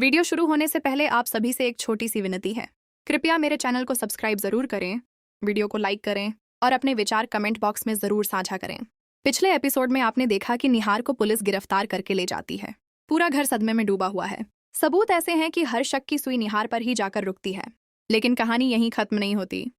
Video शुरू होने से पहले आप सभी से एक छोटी सी विनती है। कृपया मेरे चैनल को सब्सक्राइब जरूर करें, वीडियो को लाइक करें और अपने विचार कमेंट बॉक्स में जरूर साझा करें। पिछले एपिसोड में आपने देखा कि निहार को पुलिस गिरफ्तार करके ले जाती है। पूरा घर सदमे में डूबा हुआ है। सबूत ऐसे हैं कि हर शक की सुई निहार पर ही जाकर रुकती है। लेकिन कहानी यहीं खत्म नहीं होती।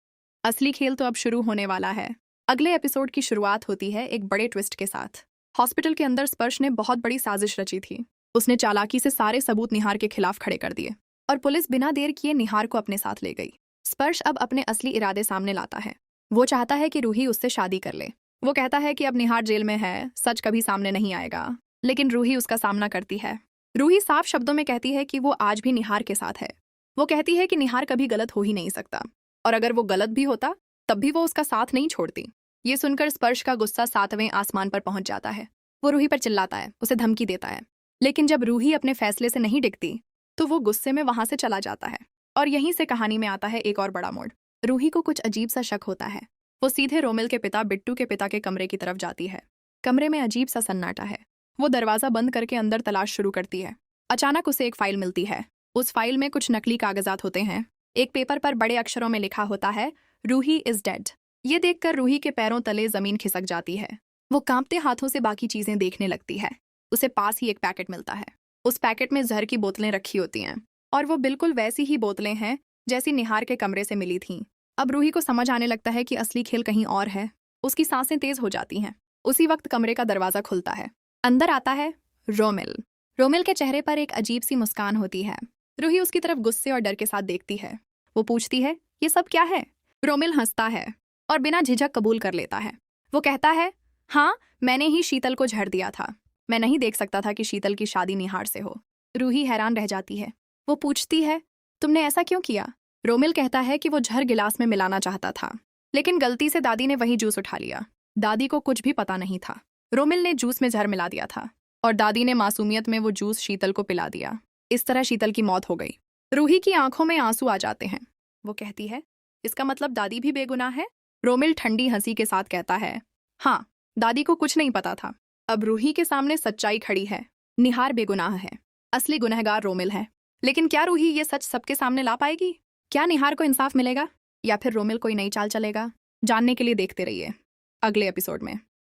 असली खेल तो अब शुरू होने वाला है। अगले एपिसोड की शुरुआत होती है एक बड़े ट्विस्ट के साथ। हॉस्पिटल के अंदर स्पर्श ने बहुत बड़ी साजिश रची थी। उसने चालाकी से सारे सबूत निहार के खिलाफ खड़े कर दिए और पुलिस बिना देर किए निहार को अपने साथ ले गई। स्पर्श अब अपने असली इरादे सामने लाता है। वो चाहता है कि रूही उससे शादी कर ले। वो कहता है कि अब निहार जेल में है, सच कभी सामने नहीं आएगा। लेकिन रूही उसका सामना करती है। रूही साफ शब्दों में कहती है कि वो आज भी निहार के साथ है। वो कहती है कि निहार कभी गलत हो ही नहीं सकता, और अगर वो गलत भी होता तब भी वो उसका साथ नहीं छोड़ती। ये सुनकर स्पर्श का गुस्सा 7वें आसमान पर पहुंच जाता है। वो रूही पर चिल्लाता है, उसे धमकी देता है। लेकिन जब रूही अपने फैसले से नहीं टिकती तो वो गुस्से में वहां से चला जाता है। और यहीं से कहानी में आता है एक और बड़ा मोड़। रूही को कुछ अजीब सा शक होता है। वो सीधे रोमिल के पिता बिट्टू के पिता के कमरे की तरफ जाती है। कमरे में अजीब सा सन्नाटा है। वो दरवाजा बंद करके अंदर तलाश शुरू करती है। अचानक उसे एक फाइल मिलती है। उस फाइल में कुछ नकली कागजात होते हैं। एक पेपर पर बड़े अक्षरों में लिखा होता है, रूही इज डेड। ये देखकर रूही के पैरों तले जमीन खिसक जाती है। वो कांपते हाथों से बाकी चीजें देखने लगती है। उसे पास ही एक पैकेट मिलता है। उस पैकेट में जहर की बोतलें रखी होती हैं, और वो बिल्कुल वैसी ही बोतलें हैं जैसी निहार के कमरे से मिली थीं। अब रूही को समझ आने लगता है कि असली खेल कहीं और है। उसकी सांसें तेज हो जाती हैं। उसी वक्त कमरे का दरवाजा खुलता है। अंदर आता है रोमिल। रोमिल के चेहरे पर एक अजीब सी मुस्कान होती है। रूही उसकी तरफ गुस्से और डर के साथ देखती है। वो पूछती है, ये सब क्या है? रोमिल हंसता है और बिना झिझक कबूल कर लेता है। वो कहता है, हाँ, मैंने ही शीतल को जहर दिया था। मैं नहीं देख सकता था कि शीतल की शादी निहार से हो। रूही हैरान रह जाती है। वो पूछती है, तुमने ऐसा क्यों किया? रोमिल कहता है कि वो जहर गिलास में मिलाना चाहता था, लेकिन गलती से दादी ने वही जूस उठा लिया। दादी को कुछ भी पता नहीं था। रोमिल ने जूस में जहर मिला दिया था और दादी ने मासूमियत में वो जूस शीतल को पिला दिया। इस तरह शीतल की मौत हो गई। रूही की आंखों में आंसू आ जाते हैं। वो कहती है, इसका मतलब दादी भी बेगुनाह है? रोमिल ठंडी हंसी के साथ कहता है, हाँ, दादी को कुछ नहीं पता था। अब रूही के सामने सच्चाई खड़ी है। निहार बेगुनाह है। असली गुनहगार रोमिल है। लेकिन क्या रूही ये सच सबके सामने ला पाएगी? क्या निहार को इंसाफ मिलेगा, या फिर रोमिल कोई नई चाल चलेगा? जानने के लिए देखते रहिए अगले एपिसोड में।